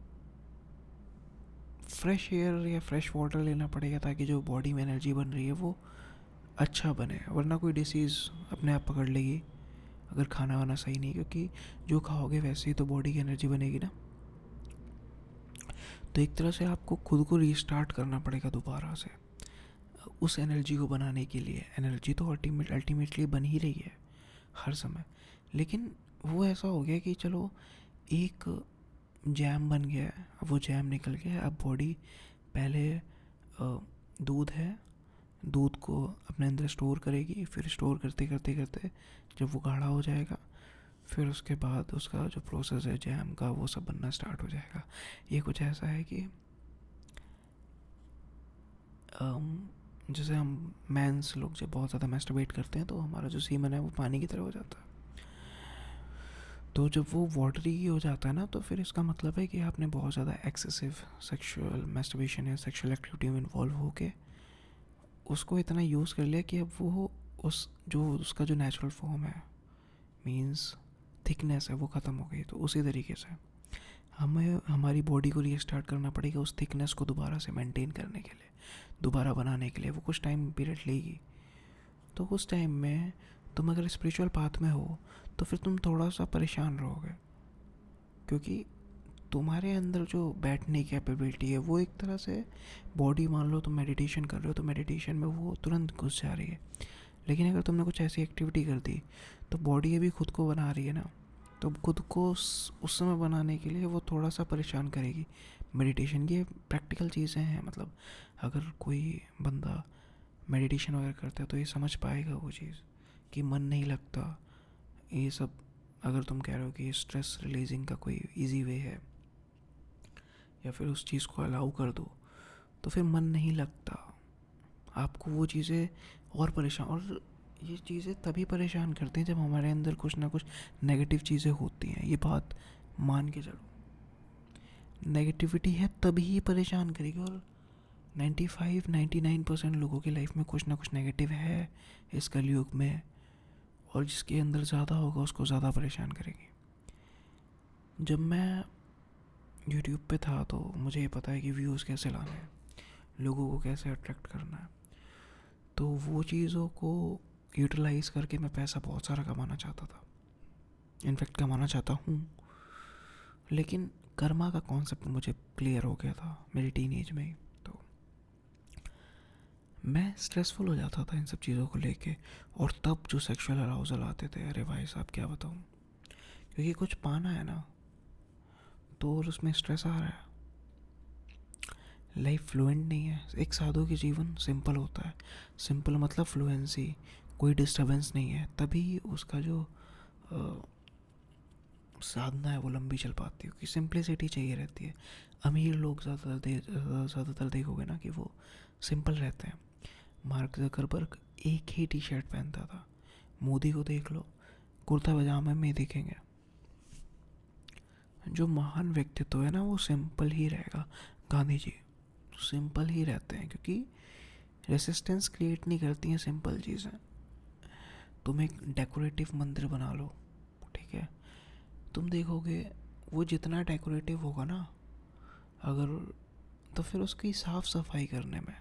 फ्रेश एयर या फ्रेश वाटर लेना पड़ेगा ताकि जो बॉडी में एनर्जी बन रही है वो अच्छा बने, वरना कोई डिसीज़ अपने आप पकड़ लेगी अगर खाना वाना सही नहीं, क्योंकि जो खाओगे वैसे ही तो बॉडी की एनर्जी बनेगी ना। तो एक तरह से आपको खुद को रीस्टार्ट करना पड़ेगा दोबारा से उस एनर्जी को बनाने के लिए। एनर्जी तो अल्टीमेटली बन ही रही है हर समय, लेकिन वो ऐसा हो गया कि चलो एक जैम बन गया है, अब वो जैम निकल गया है। अब बॉडी पहले दूध है, दूध को अपने अंदर स्टोर करेगी, फिर स्टोर करते करते करते जब वो गाढ़ा हो जाएगा, फिर उसके बाद उसका जो प्रोसेस है जैम का वो सब बनना स्टार्ट हो जाएगा। ये कुछ ऐसा है कि जैसे हम मैंस लोग जब बहुत ज़्यादा मैस्टरबेट करते हैं तो हमारा जो सीमन है वो पानी की तरह हो जाता है। तो जब वो वाटरी हो जाता है ना, तो फिर इसका मतलब है कि आपने बहुत ज़्यादा एक्सेसिव सेक्सुअल मैस्टरबेशन या सेक्सुअल एक्टिविटी में इन्वॉल्व होके उसको इतना यूज़ कर लिया कि अब वो उसका जो नेचुरल फॉर्म है, मींस थिकनेस है, वो ख़त्म हो गई। तो उसी तरीके से हमें हमारी बॉडी को रीस्टार्ट करना पड़ेगा उस थिकनेस को दोबारा से मेंटेन करने के लिए, दोबारा बनाने के लिए। वो कुछ टाइम पीरियड लेगी। तो उस टाइम में तुम अगर स्पिरिचुअल पाथ में हो तो फिर तुम थोड़ा सा परेशान रहोगे, क्योंकि तुम्हारे अंदर जो बैठने की कैपेबिलिटी है वो एक तरह से बॉडी, मान लो तुम मेडिटेशन कर रहे हो तो मेडिटेशन में वो तुरंत घुस जा रही है। लेकिन अगर तुमने कुछ ऐसी एक्टिविटी कर दी तो बॉडी अभी खुद को बना रही है ना, तो खुद को उस समय बनाने के लिए वो थोड़ा सा परेशान करेगी। मेडिटेशन की प्रैक्टिकल चीज़ें हैं, मतलब अगर कोई बंदा मेडिटेशन वगैरह करता है तो ये समझ पाएगा वो चीज़ कि मन नहीं लगता। ये सब अगर तुम कह रहे हो कि स्ट्रेस रिलीजिंग का कोई इजी वे है या फिर उस चीज़ को अलाउ कर दो, तो फिर मन नहीं लगता आपको वो चीज़ें और परेशान। और ये चीज़ें तभी परेशान करती हैं जब हमारे अंदर कुछ ना कुछ नेगेटिव चीज़ें होती हैं। ये बात मान के चलो, नेगेटिविटी है तभी परेशान करेगी। और 99% लोगों की लाइफ में कुछ ना कुछ नेगेटिव है इस कलयुग में, और जिसके अंदर ज़्यादा होगा उसको ज़्यादा परेशान करेगी। जब मैं यूट्यूब पे था तो मुझे ये पता है कि व्यूज़ कैसे लाने हैं, लोगों को कैसे अट्रैक्ट करना है। तो वो चीज़ों को यूटिलाइज़ करके मैं पैसा बहुत सारा कमाना चाहता था, इनफैक्ट कमाना चाहता हूँ। लेकिन कर्मा का कॉन्सेप्ट मुझे क्लियर हो गया था मेरी टीनेज में ही। तो मैं स्ट्रेसफुल हो जाता था इन सब चीज़ों को लेके, और तब जो सेक्सुअल अराउजल आते थे, अरे भाई साहब क्या बताऊँ, क्योंकि कुछ पाना है ना, तो और उसमें स्ट्रेस आ रहा है। लाइफ फ्लुएंट नहीं है। एक साधु की जीवन सिंपल होता है। सिंपल मतलब फ्लुएंसी, कोई डिस्टर्बेंस नहीं है, तभी उसका जो साधना है वो लंबी चल पाती है, क्योंकि सिंप्लिसिटी चाहिए रहती है। अमीर लोग ज़्यादातर देखोगे ना कि वो सिंपल रहते हैं। मार्क ज़करबर्ग एक ही टी शर्ट पहनता था। मोदी को देख लो, कुर्ता पजामे में दिखेंगे। जो महान व्यक्तित्व है ना वो सिंपल ही रहेगा। गांधी जी सिंपल ही रहते हैं, क्योंकि रेसिस्टेंस क्रिएट नहीं करती हैं सिंपल चीज़ें। तुम एक डेकोरेटिव मंदिर बना लो, ठीक है, तुम देखोगे वो जितना डेकोरेटिव होगा ना, अगर तो फिर उसकी साफ़ सफाई करने में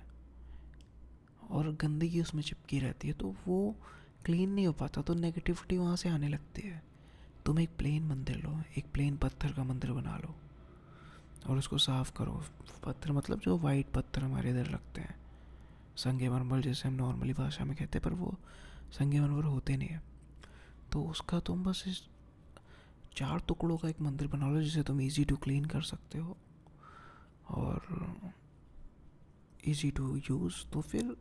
और गंदगी उसमें चिपकी रहती है तो वो क्लीन नहीं हो पाता, तो नेगेटिविटी वहाँ से आने लगती है। तुम एक प्लेन मंदिर लो, एक प्लेन पत्थर का मंदिर बना लो और उसको साफ़ करो। पत्थर मतलब जो वाइट पत्थर हमारे इधर लगते हैं, संगमरमर जैसे हम नॉर्मली भाषा में कहते हैं, पर वो संगमरमर होते नहीं है। तो उसका तुम बस इस 4 टुकड़ों का एक मंदिर बना लो जिसे तुम इजी टू क्लीन कर सकते हो और इजी टू यूज़। तो फिर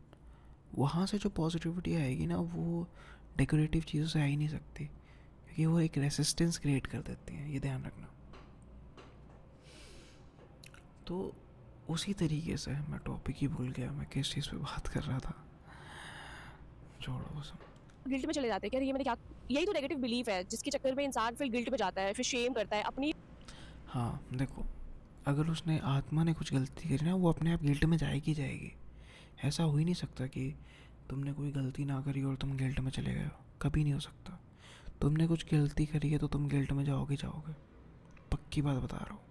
वहाँ से जो पॉजिटिविटी आएगी ना, वो डेकोरेटिव चीज़ों से आ ही नहीं सकती, कि वो एक रेसिस्टेंस क्रिएट कर देती हैं, ये ध्यान रखना। तो उसी तरीके से मैं टॉपिक ही भूल गया, मैं किस चीज़ पे बात कर रहा था, छोड़ो बस। गिल्ट में चले जाते हैं कि अरे ये मैंने क्या, यही तो नेगेटिव बिलीफ है जिसके चक्कर में इंसान फिर गिल्ट में जाता है, फिर शेम करता है अपनी। हाँ देखो, अगर उसने आत्मा ने कुछ गलती करी ना, वो अपने आप गिल्ट में जाएगी जाएगी। ऐसा हो ही नहीं सकता कि तुमने कोई गलती ना करी और तुम गिल्ट में चले गए हो, कभी नहीं हो सकता। तुमने कुछ गलती करी है तो तुम गिल्ट में जाओगे जाओगे, पक्की बात बता रहा हूँ।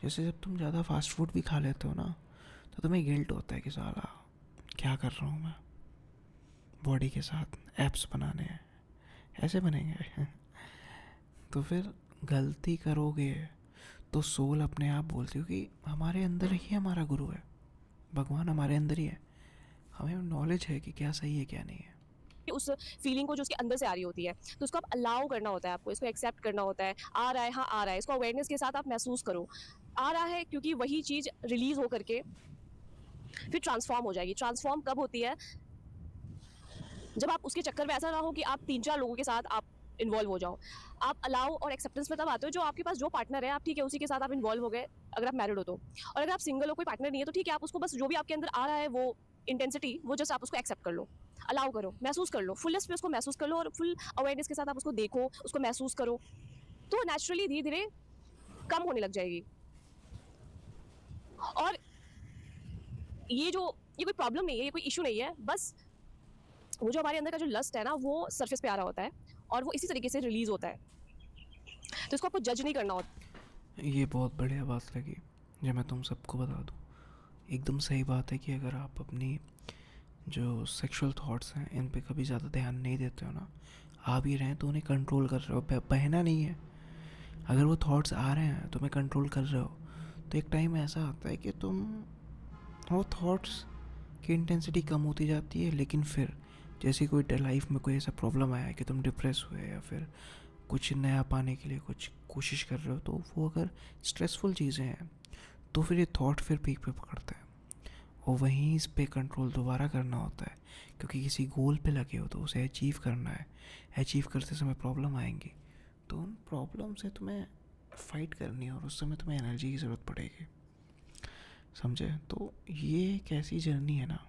जैसे जब तुम ज़्यादा फास्ट फूड भी खा लेते हो ना, तो तुम्हें गिल्ट होता है कि साला क्या कर रहा हूँ मैं, बॉडी के साथ एप्स बनाने हैं, ऐसे बनेंगे। तो फिर गलती करोगे तो सोल अपने आप बोलती हो कि हमारे अंदर ही हमारा गुरु है, भगवान हमारे अंदर ही है, हमें नॉलेज है कि क्या सही है क्या नहीं है। उस फीलिंग को जो उसके अंदर से आ रही होती है, तो उसको आप अलाउ करना होता है, आपको इसको एक्सेप्ट करना होता है। आ रहा है, हाँ आ रहा है, इसको अवेयरनेस के साथ आप महसूस करो। आ रहा है क्योंकि वही चीज़ रिलीज हो करके फिर ट्रांसफॉर्म हो जाएगी। ट्रांसफॉर्म कब होती है? जब आप उसके चक्कर में ऐसा ना हो कि आप 3-4 लोगों के साथ आप इन्वॉल्व हो जाओ। आप अलाउ और एक्सेप्टेंस में तब आते हो जो आपके पास जो पार्टनर है, आप ठीक है उसी के साथ आप इन्वॉल्व हो गए, अगर आप मैरिड हो तो। और अगर आप सिंगल हो, कोई पार्टनर नहीं है, तो ठीक है आप उसको बस जो भी आपके अंदर आ रहा है वो इंटेंसिटी, वो जस्ट आप उसको एक्सेप्ट कर लो, अलाउ करो, महसूस कर लो, फुलेस्ट में उसको महसूस कर लो और फुल अवेयरनेस के साथ आप उसको देखो, उसको महसूस करो, तो नेचुरली धीरे-धीरे कम होने लग जाएगी। और ये कोई प्रॉब्लम नहीं है, ये कोई इश्यू नहीं है, बस वो जो हमारे अंदर का जो लस्ट है ना, वो सरफेस पे आ रहा होता है और वो इसी तरीके से रिलीज होता है। तो इसको आपको जज नहीं करना होता। ये बहुत बढ़िया बात लगी जो मैं तुम सबको बता दूँ। एकदम सही बात है कि अगर आप अपनी जो सेक्सुअल थॉट्स हैं इन पे कभी ज़्यादा ध्यान नहीं देते हो ना, आ भी रहे हैं तो उन्हें कंट्रोल कर रहे हो, बहना नहीं है। अगर वो थॉट्स आ रहे हैं तुम्हें कंट्रोल कर रहे हो, तो एक टाइम ऐसा आता है कि तुम वो थॉट्स की इंटेंसिटी कम होती जाती है, लेकिन फिर जैसे कोई लाइफ में कोई ऐसा प्रॉब्लम आया कि तुम डिप्रेस हुए या फिर कुछ नया पाने के लिए कुछ कोशिश कर रहे हो, तो वो अगर स्ट्रेसफुल चीज़ें हैं तो फिर ये थॉट फिर पीक पे पकड़ते हैं और वहीं इस पे कंट्रोल दोबारा करना होता है, क्योंकि किसी गोल पे लगे हो तो उसे अचीव करना है। अचीव करते समय प्रॉब्लम आएंगी, तो उन प्रॉब्लम से तुम्हें फाइट करनी है और उस समय तुम्हें एनर्जी की ज़रूरत पड़ेगी, समझे? तो ये एक ऐसी जर्नी है ना,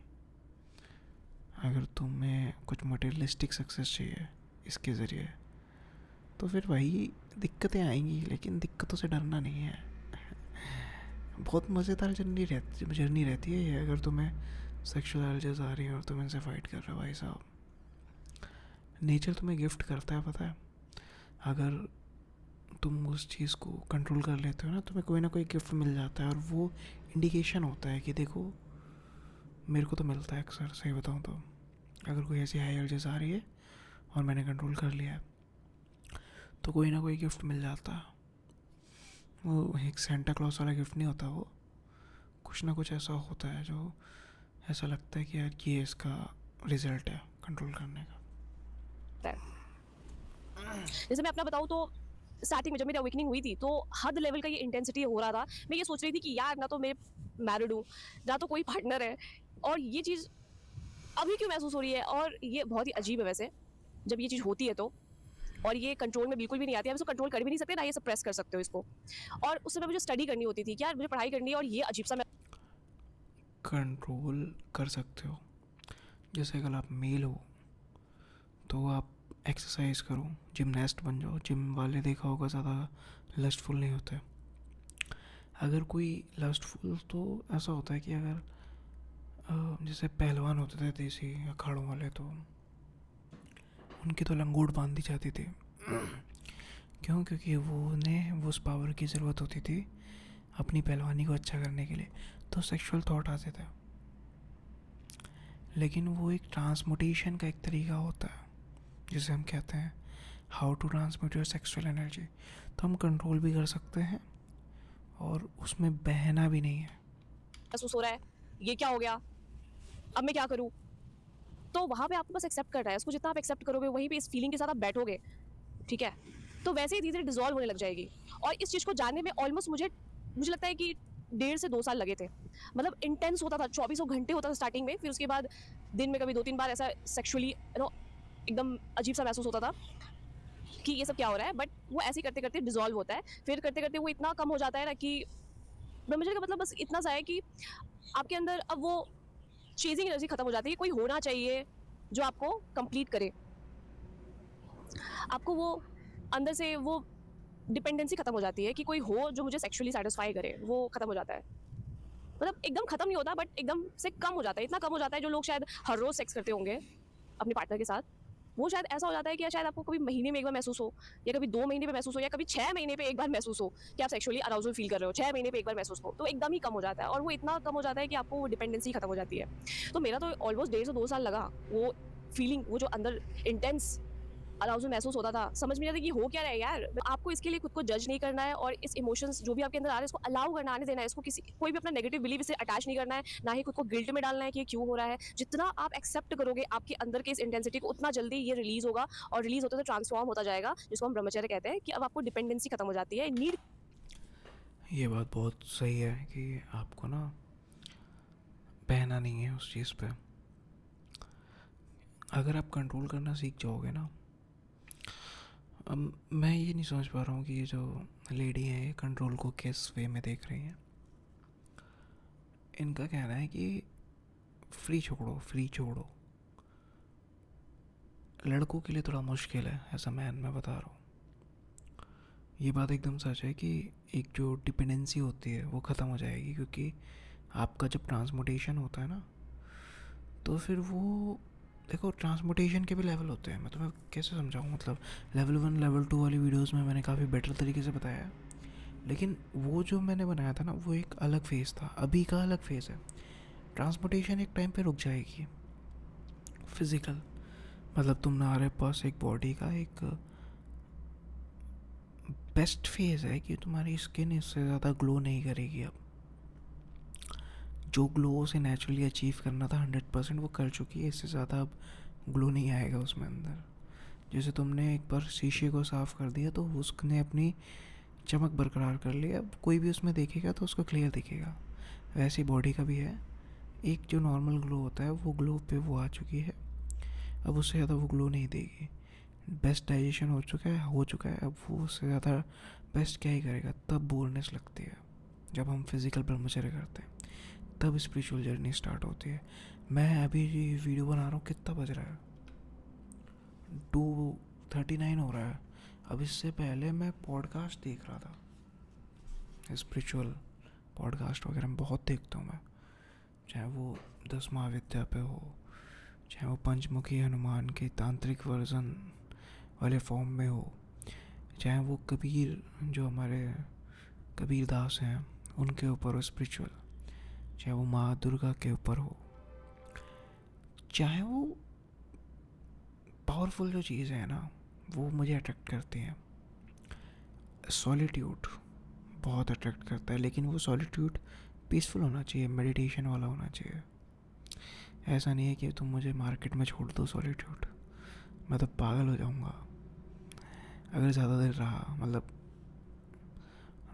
अगर तुम्हें कुछ मटेरियलिस्टिक सक्सेस चाहिए इसके ज़रिए, तो फिर वही दिक्कतें आएंगी, लेकिन दिक्कतों से डरना नहीं है। बहुत मज़ेदार जर्नी रहती है ये, अगर तुम्हें सेक्सुअल अर्जेस आ रही हैं और तुम इनसे फाइट कर रहे हो। भाई साहब, नेचर तुम्हें गिफ्ट करता है, पता है। अगर तुम उस चीज़ को कंट्रोल कर लेते हो ना, तुम्हें कोई ना कोई गिफ्ट मिल जाता है और वो इंडिकेशन होता है कि देखो, मेरे को तो मिलता है अक्सर, सही बताऊँ तो, अगर कोई ऐसी हाई अर्जेस आ रही है और मैंने कंट्रोल कर लिया है, तो कोई ना कोई गिफ्ट मिल जाता है। वो एक सेंटा क्लॉज वाला गिफ्ट नहीं होता, वो कुछ ना कुछ ऐसा होता है जो ऐसा लगता है कि यार ये इसका रिजल्ट है कंट्रोल करने का। जैसे मैं अपना बताऊँ तो स्टार्टिंग में जब मेरी अवेकनिंग हुई थी, तो हद लेवल का ये इंटेंसिटी हो रहा था। मैं ये सोच रही थी कि यार ना तो मैं मैरिड हूँ, ना तो कोई पार्टनर है, और ये चीज़ अभी क्यों महसूस हो रही है। और ये बहुत ही अजीब है वैसे, जब ये चीज़ होती है तो, और ये कंट्रोल में बिल्कुल भी नहीं आती है। आप इसको कंट्रोल कर भी नहीं सकते, ना ये सप्रेस कर सकते हो इसको। और उस समय मुझे स्टडी करनी होती थी कि यार मुझे पढ़ाई करनी है, और ये अजीब सा मैं कंट्रोल कर सकते हो। जैसे अगर आप मेल हो तो आप एक्सरसाइज करो, जिमनास्ट बन जाओ। जिम वाले देखा होगा ज़्यादा लस्टफुल नहीं होते। अगर कोई लस्टफुल, तो ऐसा होता है कि अगर जैसे पहलवान होते थे देसी अखाड़ों वाले, तो उनकी तो लंगोट बांध दी जाती थी। क्यों? क्योंकि वो उन्हें उस पावर की ज़रूरत होती थी अपनी पहलवानी को अच्छा करने के लिए, तो सेक्सुअल थॉट आते थे। लेकिन वो एक ट्रांसमुटेशन का एक तरीका होता है, जिसे हम कहते हैं how to transmit your sexual energy. तो हम कंट्रोल भी कर सकते हैं और उसमें बहना भी नहीं है। महसूस हो रहा है, ये क्या हो गया, अब मैं क्या करूँ। तो वहाँ पे आपको बस एक्सेप्ट करना है उसको। जितना आप एक्सेप्ट करोगे, वहीं पे इस फीलिंग के साथ आप बैठोगे, ठीक है, तो वैसे ही धीरे धीरे डिजॉल्व होने लग जाएगी। और इस चीज़ को जानने में ऑलमोस्ट मुझे लगता है कि 1.5 से 2 साल लगे थे। मतलब इंटेंस होता था, 24 घंटे होता था स्टार्टिंग में, फिर उसके बाद दिन में कभी 2-3 बार ऐसा सेक्सुअली एकदम अजीब सा महसूस होता था। कि ये सब क्या हो रहा है, बट वो ऐसे ही करते करते डिजॉल्व होता है। फिर करते करते वो इतना कम हो जाता है ना कि ब्रह्मचर्य का मतलब बस इतना सा है कि आपके अंदर अब वो चेजिंग एनर्जी खत्म हो जाती है। कोई होना चाहिए जो आपको कंप्लीट करे, आपको वो अंदर से वो डिपेंडेंसी खत्म हो जाती है कि कोई हो जो मुझे सेक्सुअली सेटिस्फाई करे, वो खत्म हो जाता है। मतलब एकदम खत्म नहीं होता, बट एकदम से कम हो जाता है। इतना कम हो जाता है जो लोग शायद हर रोज सेक्स करते होंगे अपने पार्टनर के साथ, वो शायद ऐसा हो जाता है कि शायद आपको कभी महीने में एक बार महसूस हो, या कभी 2 महीने पे महसूस हो, या कभी 6 महीने पे एक बार महसूस हो कि आप सेक्सुअली अराउजल फील कर रहे हो। 6 महीने पे एक बार महसूस हो तो एकदम ही कम हो जाता है, और वो इतना कम हो जाता है कि आपको वो डिपेंडेंसी खत्म हो जाती है। तो मेरा तो ऑलमोस्ट 1.5 से 2 साल लगा वो फीलिंग, वो जो अंदर इंटेंस अराउजल महसूस होता था। समझ में नहीं आता कि हो क्या रहा है यार। आपको इसके लिए खुद को जज नहीं करना है, और इस इमोशंस जो भी आपके अंदर आ रहे हैं इसको अलाउ करना, आने देना है। इसको किसी कोई भी अपना नेगेटिव बिलीव इससे अटैच नहीं करना है, ना ही खुद को गिल्ट में डालना है कि ये क्यों हो रहा है। जितना आप एक्सेप्ट करोगे आपके अंदर के इस इंटेंसिटी को, उतना जल्दी ये रिलीज होगा, और रिलीज होते तो ट्रांसफॉर्म होता जाएगा, जिसको हम ब्रह्मचर्य कहते हैं कि अब आपको डिपेंडेंसी खत्म हो जाती है, नीड। ये बात बहुत सही है कि आपको ना बहना नहीं है उस चीज़ पे। अगर आप कंट्रोल करना सीख जाओगे ना, अब मैं ये नहीं समझ पा रहा हूँ कि ये जो लेडी है ये कंट्रोल को किस वे में देख रही हैं। इनका कहना है कि फ्री छोड़ो, फ्री छोड़ो। लड़कों के लिए थोड़ा मुश्किल है, ऐसा मैं बता रहा हूँ। ये बात एकदम सच है कि एक जो डिपेंडेंसी होती है वो ख़त्म हो जाएगी, क्योंकि आपका जब ट्रांसमोटेशन होता है ना, तो फिर वो, देखो ट्रांसमोटेशन के भी लेवल होते हैं। मैं तुम्हें कैसे समझाऊँ, मतलब लेवल 1 लेवल 2 वाली वीडियोस में मैंने काफ़ी बेटर तरीके से बताया है, लेकिन वो जो मैंने बनाया था ना वो एक अलग फेज़ था, अभी का अलग फेज़ है। ट्रांसपोर्टेशन एक टाइम पे रुक जाएगी। फिज़िकल मतलब तुम्हारे पास एक बॉडी का एक बेस्ट फेज़ है कि तुम्हारी स्किन इससे ज़्यादा ग्लो नहीं करेगी। अब जो ग्लो उसे नेचुरली अचीव करना था 100% वो कर चुकी है, इससे ज़्यादा अब ग्लो नहीं आएगा उसमें अंदर। जैसे तुमने एक बार शीशे को साफ़ कर दिया तो उसने अपनी चमक बरकरार कर ली, अब कोई भी उसमें देखेगा तो उसको क्लियर दिखेगा। वैसे बॉडी का भी है, एक जो नॉर्मल ग्लो होता है वो ग्लो पे वो आ चुकी है, अब उससे ज़्यादा वो ग्लो नहीं देगी। बेस्ट डाइजेशन हो चुका है, अब वो उससे ज़्यादा बेस्ट क्या ही करेगा। तब बोरनेस लगती है जब हम फिज़िकल ब्रह्मचर्य करते हैं, तब स्पिरिचुअल जर्नी स्टार्ट होती है। मैं अभी वीडियो बना रहा हूँ, कितना बज रहा है, 2:39 हो रहा है। अब इससे पहले मैं पॉडकास्ट देख रहा था, स्पिरिचुअल पॉडकास्ट वगैरह मैं बहुत देखता हूँ मैं, चाहे वो 10 महाविद्या पे हो, चाहे वो पंचमुखी हनुमान के तांत्रिक वर्जन वाले फॉर्म में हो, चाहे वो कबीर जो हमारे कबीर दास हैं उनके ऊपर हो स्पिरिचुअल, चाहे वो माँ दुर्गा के ऊपर हो, चाहे वो पावरफुल जो चीज़ें हैं ना वो मुझे अट्रैक्ट करती हैं। सॉलिट्यूड बहुत अट्रैक्ट करता है, लेकिन वो सॉलिट्यूड पीसफुल होना चाहिए, मेडिटेशन वाला होना चाहिए। ऐसा नहीं है कि तुम मुझे मार्केट में छोड़ दो सॉलिट्यूड, मैं तो पागल हो जाऊँगा अगर ज़्यादा देर रहा। मतलब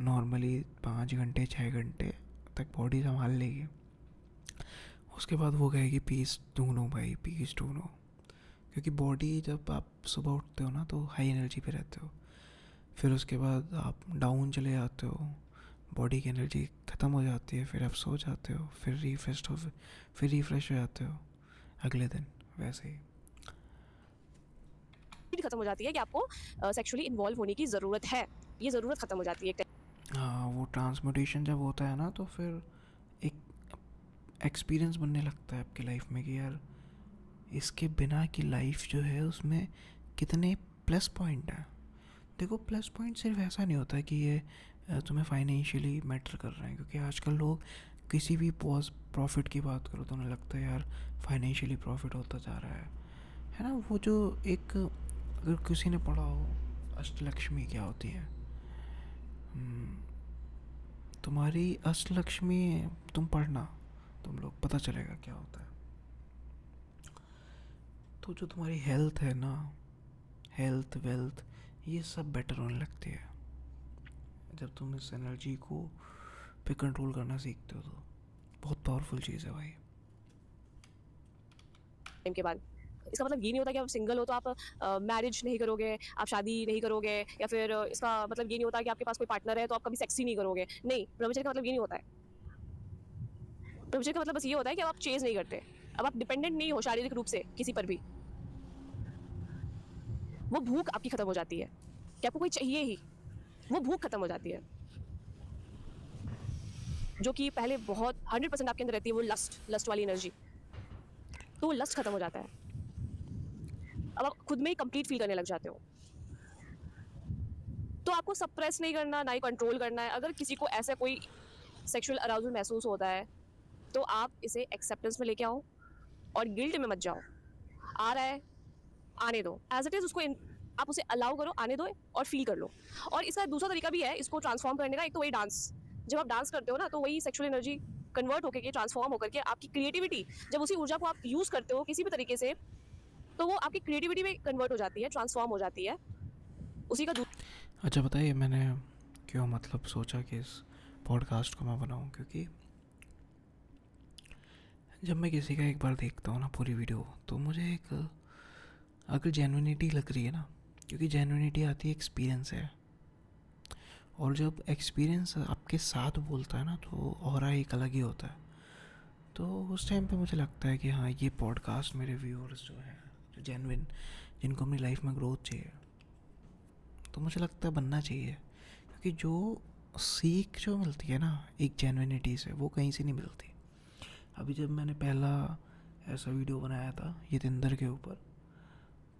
नॉर्मली 5 घंटे 6 घंटे तक बॉडी संभाल लेगी, उसके बाद वो कहेगी पीस ढूंढो भाई, पीस ढूंढो। क्योंकि बॉडी जब आप सुबह उठते हो ना तो हाई एनर्जी पे रहते हो, फिर उसके बाद आप डाउन चले जाते हो, बॉडी की एनर्जी ख़त्म हो जाती है, फिर आप सो जाते हो, फिर रिफ्रेश हो जाते हो अगले दिन। वैसे ही खत्म हो जाती है कि आपको सेक्सुअली इन्वॉल्व होने की ज़रूरत है, ये ज़रूरत खत्म हो जाती है। हाँ, वो ट्रांसमुटेशन जब होता है ना तो फिर एक एक्सपीरियंस बनने लगता है आपकी लाइफ में कि यार इसके बिना की लाइफ जो है उसमें कितने प्लस पॉइंट हैं। देखो प्लस पॉइंट सिर्फ ऐसा नहीं होता कि ये तुम्हें फाइनेंशियली मैटर कर रहे हैं, क्योंकि आजकल लोग किसी भी प्रॉफिट की बात करो तो उन्हें लगता है यार फाइनेंशियली प्रॉफिट होता जा रहा है ना। वो जो एक, अगर किसी ने पढ़ा हो अष्टलक्ष्मी क्या होती है, तुम्हारी अष्टलक्ष्मी, तुम पढ़ना, तुम लोग पता चलेगा क्या होता है। तो जो तुम्हारी हेल्थ है ना, हेल्थ वेल्थ ये सब बेटर होने लगती है जब तुम इस एनर्जी को पे कंट्रोल करना सीखते हो। तो बहुत पावरफुल चीज़ है भाई। टाइम के बाद इसका मतलब ये नहीं होता कि आप सिंगल हो तो आप मैरिज नहीं करोगे, आप शादी नहीं करोगे, या फिर इसका मतलब ये नहीं होता कि आपके पास कोई पार्टनर है तो आप कभी सेक्स ही नहीं करोगे। नहीं, ब्रह्मचर्य का मतलब ये नहीं होता है। ब्रह्मचर्य का मतलब बस ये होता है कि अब आप चेज़ नहीं करते। अब आप डिपेंडेंट नहीं हो शारीरिक रूप से किसी पर भी। वो भूख आपकी खत्म हो जाती है कि आपको कोई चाहिए ही। वो भूख खत्म हो जाती है। जो कि पहले बहुत 100% आपके अंदर रहती है, वो लस्ट वाली एनर्जी। तो वो लस्ट खत्म हो जाता है। अब आप खुद में ही कंप्लीट फील करने लग जाते हो। तो आपको सप्रेस नहीं करना, ना ही कंट्रोल करना है। अगर किसी को ऐसा कोई सेक्सुअल अराउजल महसूस होता है तो आप इसे एक्सेप्टेंस में लेके आओ और गिल्ट में मत जाओ। आ रहा है, आने दो, एज इट इज उसको आप उसे अलाउ करो, आने दो और फील कर लो। और इसका दूसरा तरीका भी है इसको ट्रांसफॉर्म करने का। एक तो वही डांस, जब आप डांस करते हो ना तो वही सेक्सुअल एनर्जी कन्वर्ट होकर के ट्रांसफॉर्म होकर के आपकी क्रिएटिविटी, जब उसी ऊर्जा को आप यूज करते हो किसी भी तरीके से, तो वो आपकी क्रिएटिविटी में कन्वर्ट हो जाती है, ट्रांसफॉर्म हो जाती है। उसी का अच्छा बताइए, मैंने क्यों मतलब सोचा कि इस पॉडकास्ट को मैं बनाऊं, क्योंकि जब मैं किसी का एक बार देखता हूँ ना पूरी वीडियो, तो मुझे एक अगर जेन्युइनिटी लग रही है ना, क्योंकि जेन्युइनिटी आती है एक्सपीरियंस है, और जब एक्सपीरियंस आपके साथ बोलता है ना तो ऑरा एक अलग ही होता है। तो उस टाइम पे मुझे लगता है कि हाँ, ये पॉडकास्ट मेरे व्यूअर्स जो हैं, जो जेन्युइन, जिनको अपनी लाइफ में ग्रोथ चाहिए, तो मुझे लगता है बनना चाहिए। क्योंकि जो सीख जो मिलती है ना एक जेन्युइनिटी से, वो कहीं से नहीं मिलती। अभी जब मैंने पहला ऐसा वीडियो बनाया था यतिंदर के ऊपर,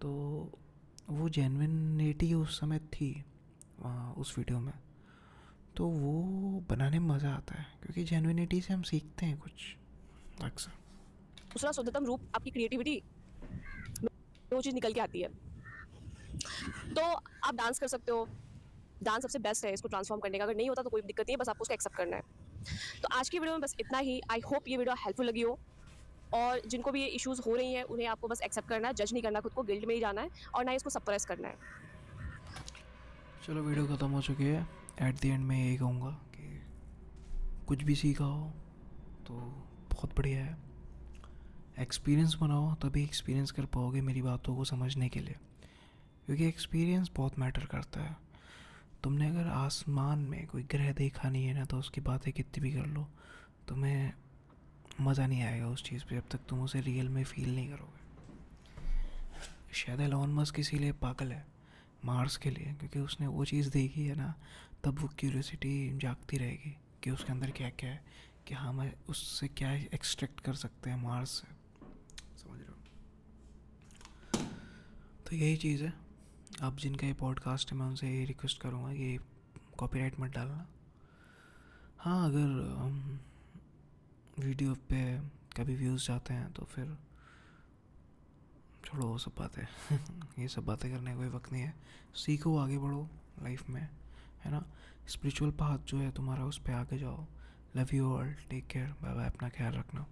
तो वो जेन्युइनिटी उस समय थी वहाँ उस वीडियो में, तो वो बनाने में मज़ा आता है, क्योंकि जेन्युइनिटी से हम सीखते हैं कुछ अक्सर। दूसरा शुद्धतम रूप आपकी क्रिएटिविटी, वो चीज़ निकल के आती है। तो आप डांस कर सकते हो, डांस सबसे बेस्ट है इसको ट्रांसफॉर्म करने का। अगर नहीं होता तो कोई दिक्कत नहीं है, बस आपको उसको एक्सेप्ट करना है। तो आज की वीडियो में बस इतना ही। आई होप ये वीडियो हेल्पफुल लगी हो, और जिनको भी ये इश्यूज हो रही हैं उन्हें आपको बस एक्सेप्ट करना है, जज नहीं करना खुद को, गिल्ट में ही जाना है, और ना ही इसको सप्रेस करना है। चलो, वीडियो ख़त्म हो चुकी है। एट द एंड मैं यही कहूँगा कि कुछ भी सीखा हो तो बहुत बढ़िया है, एक्सपीरियंस बनाओ, तभी एक्सपीरियंस कर पाओगे मेरी बातों को समझने के लिए, क्योंकि एक्सपीरियंस बहुत मैटर करता है। तुमने अगर आसमान में कोई ग्रह देखा नहीं है ना, तो उसकी बातें कितनी भी कर लो, तुम्हें मज़ा नहीं आएगा उस चीज़ पे जब तक तुम उसे रियल में फील नहीं करोगे। शायद एलोन मस्क इसीलिए पागल है मार्स के लिए, क्योंकि उसने वो चीज़ देखी है ना, तब वो क्यूरियोसिटी जागती रहेगी कि उसके अंदर क्या क्या है, कि हाँ मैं उससे क्या एक्सट्रैक्ट कर सकते हैं मार्स से। समझ रहे हो? तो यही चीज़ है। अब जिनका ये पॉडकास्ट है, मैं उनसे यही रिक्वेस्ट करूँगा कि कॉपीराइट मत डालना। हाँ, अगर वीडियो पे कभी व्यूज़ जाते हैं तो फिर छोड़ो वो सब बातें ये सब बातें करने का कोई वक्त नहीं है। सीखो, आगे बढ़ो लाइफ में, है ना। स्पिरिचुअल पाथ जो है तुम्हारा, उस पर आगे जाओ। Love you all, take care, bye bye, अपना ख्याल रखना।